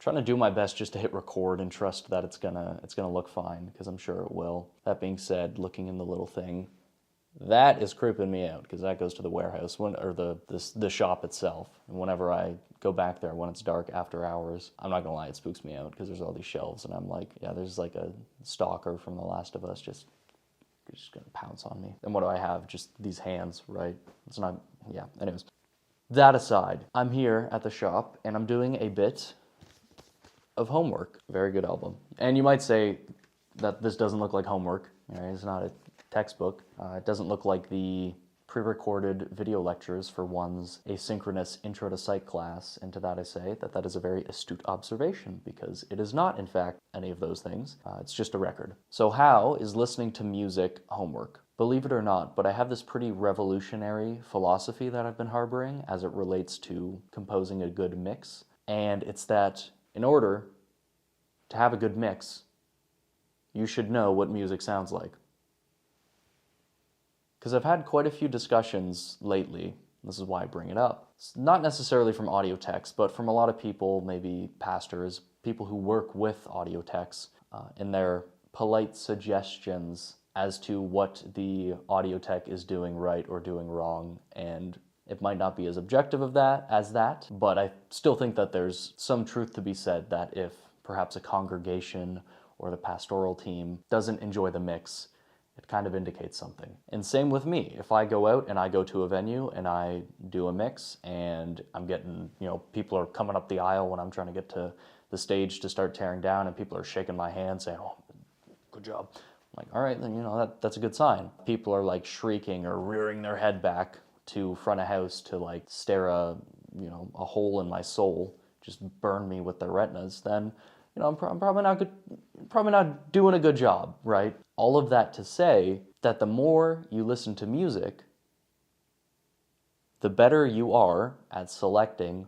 trying to do my best just to hit record and trust that it's gonna look fine, because I'm sure it will. That being said, looking in the little thing, that is creeping me out, because that goes to the warehouse or the shop itself. And whenever I go back there when it's dark after hours, I'm not gonna lie, it spooks me out, because there's all these shelves, and I'm like, yeah, there's like a stalker from The Last of Us just gonna pounce on me. And what do I have? Just these hands, right? It's not, yeah. Anyways, that aside, I'm here at the shop and I'm doing a bit of homework. Very good album. And you might say that this doesn't look like homework. Right? It's not a textbook. It doesn't look like the pre-recorded video lectures for one's asynchronous intro to psych class. And to that I say that that is a very astute observation, because it is not, in fact, any of those things. It's just a record. So how is listening to music homework? Believe it or not, but I have this pretty revolutionary philosophy that I've been harboring as it relates to composing a good mix. And it's that in order to have a good mix, you should know what music sounds like. Because I've had quite a few discussions lately, this is why I bring it up. It's not necessarily from audio techs, but from a lot of people, maybe pastors, people who work with audio techs, in their polite suggestions as to what the audio tech is doing right or doing wrong. And it might not be as objective of that as that, but I still think that there's some truth to be said that if perhaps a congregation or the pastoral team doesn't enjoy the mix, it kind of indicates something. And same with me. If I go out and I go to a venue and I do a mix and I'm getting, people are coming up the aisle when I'm trying to get to the stage to start tearing down, and people are shaking my hand saying, "Oh, good job." I'm like, all right, then, that's a good sign. People are like shrieking or rearing their head back to front of house to like stare a hole in my soul, just burn me with their retinas, then I'm probably not doing a good job, right? All of that to say that the more you listen to music, the better you are at selecting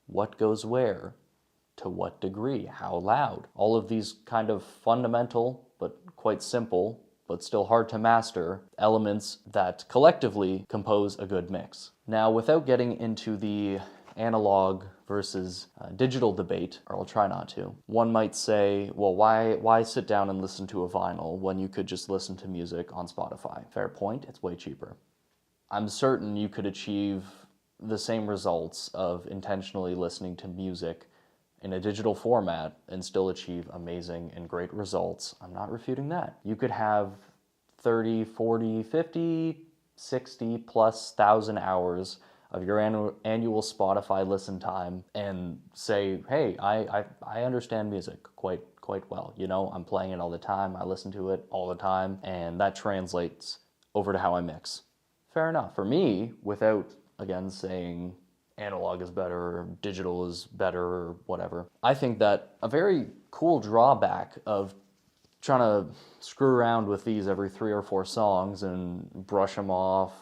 what goes where, to what degree, how loud. All of these kind of fundamental, but quite simple, but still hard to master, elements that collectively compose a good mix. Now, without getting into the analog versus digital debate, or I'll try not to, one might say, well, why sit down and listen to a vinyl when you could just listen to music on Spotify? Fair point, it's way cheaper. I'm certain you could achieve the same results of intentionally listening to music in a digital format and still achieve amazing and great results. I'm not refuting that. You could have 30, 40, 50, 60 plus thousand hours of your annual Spotify listen time and say, hey, I understand music quite well. I'm playing it all the time, I listen to it all the time, and that translates over to how I mix. Fair enough. For me, without, again, saying analog is better or digital is better or whatever, I think that a very cool drawback of trying to screw around with these every 3 or 4 songs and brush them off,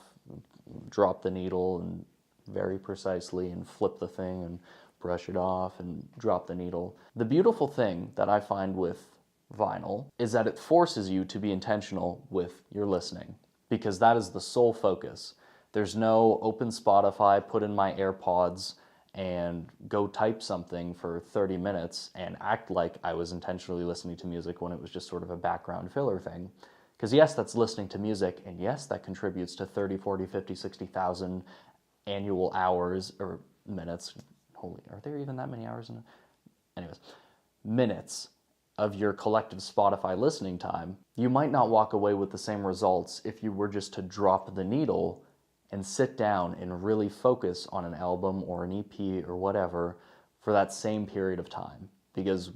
drop the needle and very precisely and flip the thing and brush it off and drop the needle. The beautiful thing that I find with vinyl is that it forces you to be intentional with your listening, because that is the sole focus. There's no open Spotify, put in my AirPods, and go type something for 30 minutes and act like I was intentionally listening to music when it was just sort of a background filler thing. Because yes, that's listening to music, and yes, that contributes to 30, 40, 50, 60,000 annual hours, or minutes. Holy, are there even that many hours? Anyways, minutes of your collective Spotify listening time. You might not walk away with the same results if you were just to drop the needle and sit down and really focus on an album or an EP or whatever for that same period of time. Because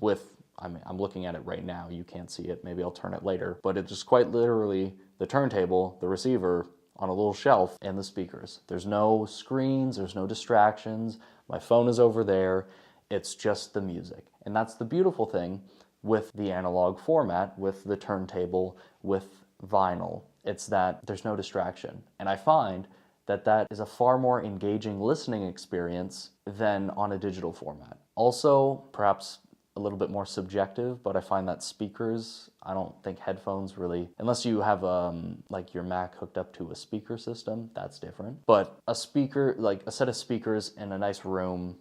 I'm looking at it right now, you can't see it, maybe I'll turn it later, but it's just quite literally the turntable, the receiver on a little shelf, and the speakers. There's no screens, there's no distractions, my phone is over there, it's just the music. And that's the beautiful thing with the analog format, with the turntable, with vinyl. It's that there's no distraction. And I find that that is a far more engaging listening experience than on a digital format. Also, perhaps a little bit more subjective, but I find that speakers, I don't think headphones really, unless you have like your Mac hooked up to a speaker system, that's different. But a speaker, like a set of speakers in a nice room,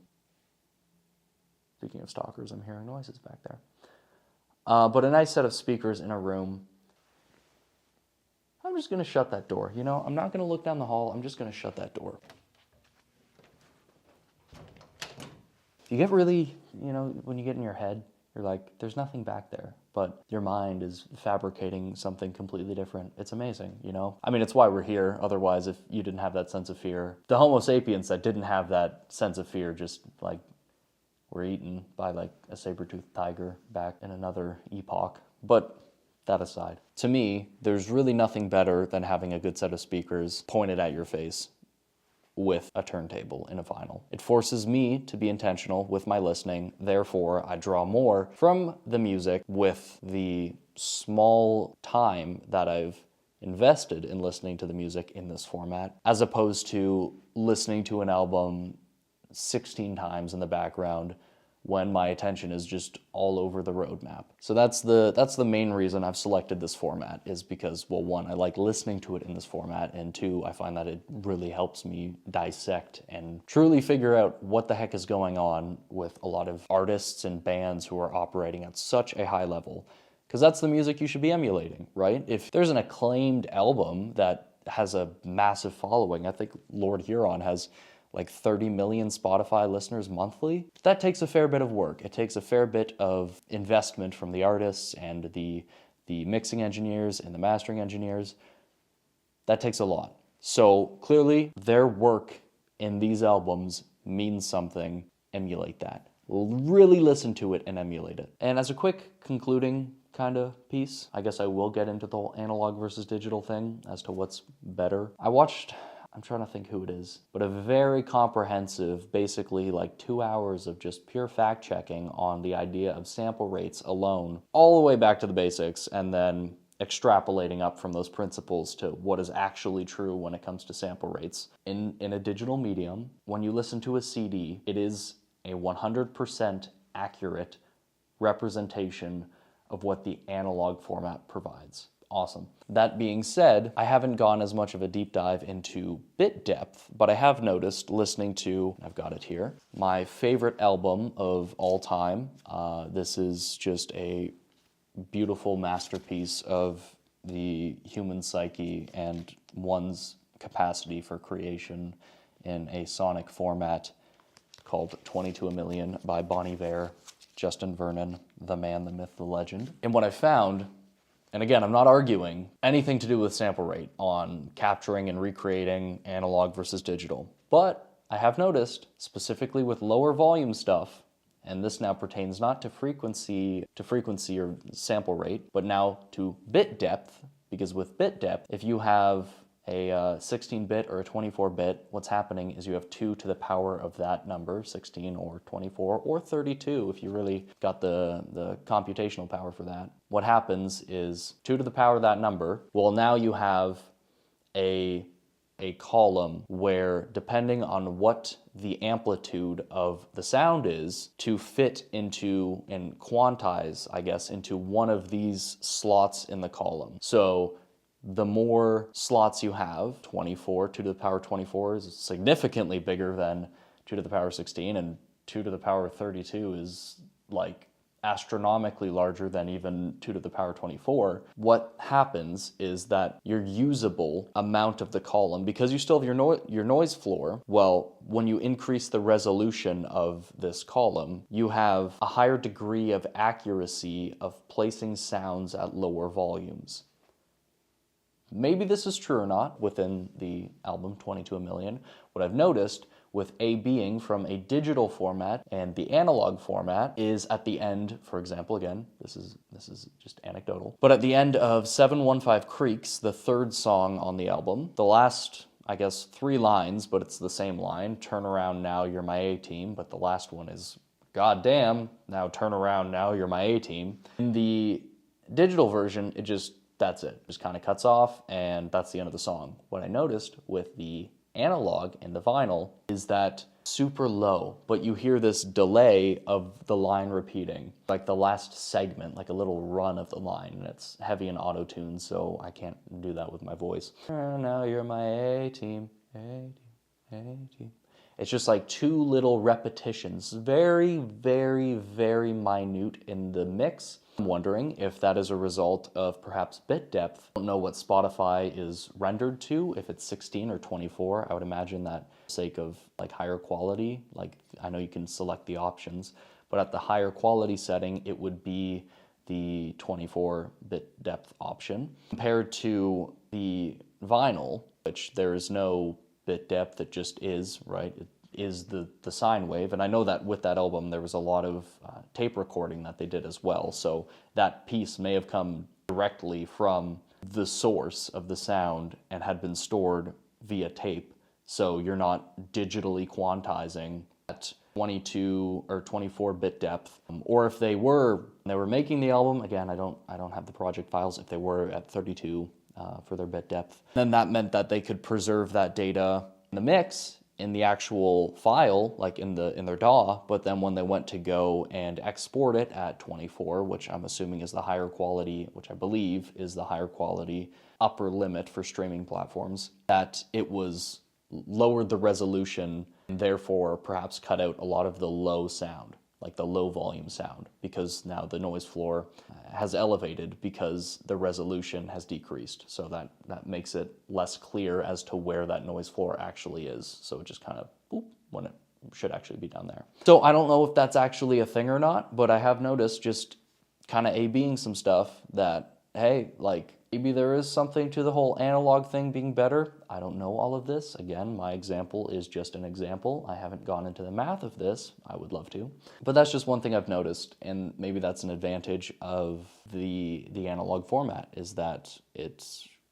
Speaking of stalkers, I'm hearing noises back there. But a nice set of speakers in a room. I'm just going to shut that door. You know, I'm not going to look down the hall. I'm just going to shut that door. You get really, you know, when you get in your head, you're like, there's nothing back there. But your mind is fabricating something completely different. It's amazing, you know? I mean, it's why we're here. Otherwise, if you didn't have that sense of fear, the Homo sapiens that didn't have that sense of fear just, like, were eaten by, like, a saber-toothed tiger back in another epoch. But that aside, to me, there's really nothing better than having a good set of speakers pointed at your face with a turntable in a vinyl. It forces me to be intentional with my listening, therefore I draw more from the music with the small time that I've invested in listening to the music in this format, as opposed to listening to an album 16 times in the background when my attention is just all over the roadmap. So that's the main reason I've selected this format, is because, well, one, I like listening to it in this format, and two, I find that it really helps me dissect and truly figure out what the heck is going on with a lot of artists and bands who are operating at such a high level. Because that's the music you should be emulating, right? If there's an acclaimed album that has a massive following, I think Lord Huron has like 30 million Spotify listeners monthly. That takes a fair bit of work. It takes a fair bit of investment from the artists and the mixing engineers and the mastering engineers. That takes a lot. So clearly their work in these albums means something. Emulate that. Really listen to it and emulate it. And as a quick concluding kind of piece, I guess I will get into the whole analog versus digital thing as to what's better. I'm trying to think who it is, but a very comprehensive, basically like 2 hours of just pure fact checking on the idea of sample rates alone, all the way back to the basics, and then extrapolating up from those principles to what is actually true when it comes to sample rates. In a digital medium, when you listen to a CD, it is a 100% accurate representation of what the analog format provides. Awesome. That being said, I haven't gone as much of a deep dive into bit depth, but I have noticed listening to, I've got it here, my favorite album of all time. This is just a beautiful masterpiece of the human psyche and one's capacity for creation in a sonic format, called 22 a Million by Bon Iver, Justin Vernon, the man, the myth, the legend. And what I found, and again, I'm not arguing anything to do with sample rate on capturing and recreating analog versus digital, but I have noticed, specifically with lower volume stuff, and this now pertains not to frequency or sample rate, but now to bit depth, because with bit depth, if you have a 16-bit or a 24-bit, what's happening is you have 2 to the power of that number, 16 or 24 or 32 if you really got the computational power for that. What happens is 2 to the power of that number, well, now you have a column where, depending on what the amplitude of the sound is, to fit into and quantize, I guess, into one of these slots in the column. So the more slots you have, 24, 2 to the power 24 is significantly bigger than 2 to the power 16, and 2 to the power 32 is like astronomically larger than even 2 to the power 24. What happens is that your usable amount of the column, because you still have your noise floor, well, when you increase the resolution of this column, you have a higher degree of accuracy of placing sounds at lower volumes. Maybe this is true or not within the album 22 a Million. What I've noticed with A being from a digital format and the analog format is at the end, for example, again, this is just anecdotal, but at the end of 715 Creeks, the third song on the album, the last, I guess, 3 lines, but it's the same line, turn around now, you're my A-team, but the last one is, goddamn, now turn around now, you're my A-team. In the digital version, that's it. Just kind of cuts off, and that's the end of the song. What I noticed with the analog and the vinyl is that super low, but you hear this delay of the line repeating, like the last segment, like a little run of the line, and it's heavy in auto-tune, so I can't do that with my voice. Now you're my A-team, A-team, A-team. It's just like two little repetitions, very, very, very minute in the mix. I'm wondering if that is a result of perhaps bit depth. I don't know what Spotify is rendered to, if it's 16 or 24. I would imagine that for the sake of like higher quality, like I know you can select the options, but at the higher quality setting, it would be the 24-bit depth option. Compared to the vinyl, which there is no bit depth, it just is, right? It is the sine wave. And I know that with that album, there was a lot of tape recording that they did as well. So that piece may have come directly from the source of the sound and had been stored via tape. So you're not digitally quantizing at 22 or 24-bit depth. Or if they were making the album, again, I don't have the project files, if they were at 32 for their bit depth, then that meant that they could preserve that data in the mix in the actual file, like in their DAW, but then when they went to go and export it at 24, which I'm assuming is the higher quality, which I believe is the higher quality upper limit for streaming platforms, that it was lowered the resolution and therefore perhaps cut out a lot of the low sound, like the low volume sound, because now the noise floor has elevated because the resolution has decreased. So that makes it less clear as to where that noise floor actually is. So it just kind of boop when it should actually be down there. So I don't know if that's actually a thing or not, but I have noticed just kind of A/Bing some stuff that, hey, like maybe there is something to the whole analog thing being better. I don't know all of this. Again, my example is just an example. I haven't gone into the math of this. I would love to. But that's just one thing I've noticed, and maybe that's an advantage of the analog format, is that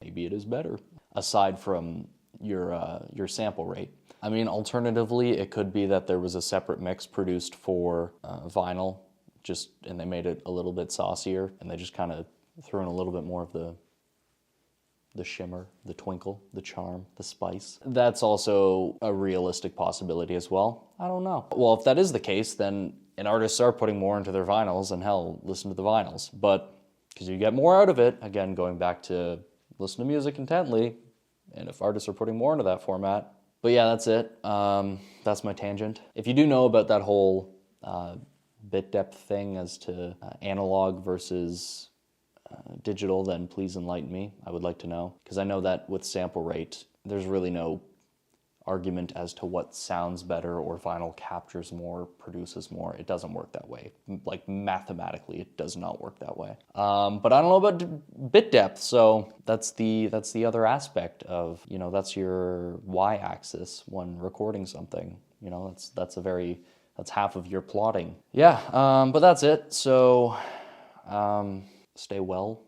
maybe it is better, aside from your sample rate. I mean, alternatively, it could be that there was a separate mix produced for vinyl, and they made it a little bit saucier, and they just kind of threw in a little bit more of the shimmer, the twinkle, the charm, the spice. That's also a realistic possibility as well. I don't know. Well, if that is the case, then artists are putting more into their vinyls, and hell, listen to the vinyls. But because you get more out of it, again, going back to listen to music intently, and if artists are putting more into that format. But yeah, that's it. That's my tangent. If you do know about that whole bit depth thing as to analog versus digital, then please enlighten me. I would like to know, because I know that with sample rate, there's really no argument as to what sounds better or vinyl captures more, produces more. It doesn't work that way. Like mathematically, it does not work that way. But I don't know about bit depth, so that's the other aspect of, that's your y-axis when recording something. That's half of your plotting. Yeah, but that's it. So stay well,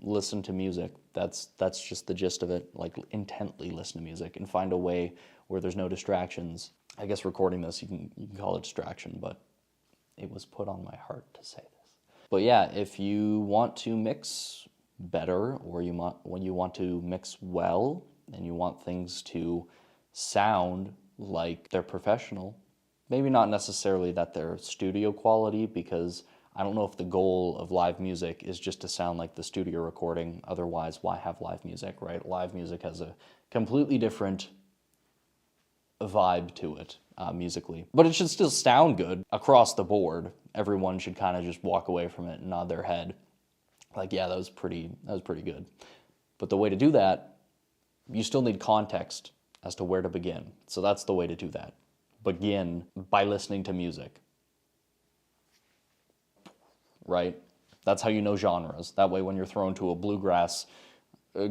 listen to music. That's just the gist of it. Like, intently listen to music and find a way where there's no distractions. I guess recording this, you can call it distraction, but it was put on my heart to say this. But yeah, if you want to mix better, or when you want to mix well, and you want things to sound like they're professional, maybe not necessarily that they're studio quality, because I don't know if the goal of live music is just to sound like the studio recording. Otherwise, why have live music, right? Live music has a completely different vibe to it musically. But it should still sound good across the board. Everyone should kind of just walk away from it and nod their head. Like, yeah, that was pretty good. But the way to do that, you still need context as to where to begin. So that's the way to do that. Begin by listening to music. Right? That's how you know genres. That way, when you're thrown to a bluegrass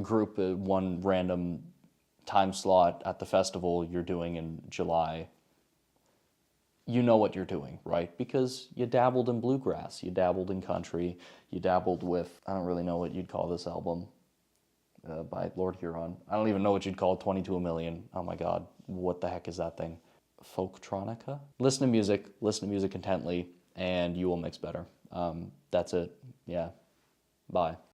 group at one random time slot at the festival you're doing in July, you know what you're doing, right? Because you dabbled in bluegrass, you dabbled in country, you dabbled with, I don't really know what you'd call this album by Lord Huron. I don't even know what you'd call 22 a Million. Oh my God, what the heck is that thing? Folktronica? Listen to music intently, and you will mix better. That's it. Yeah. Bye.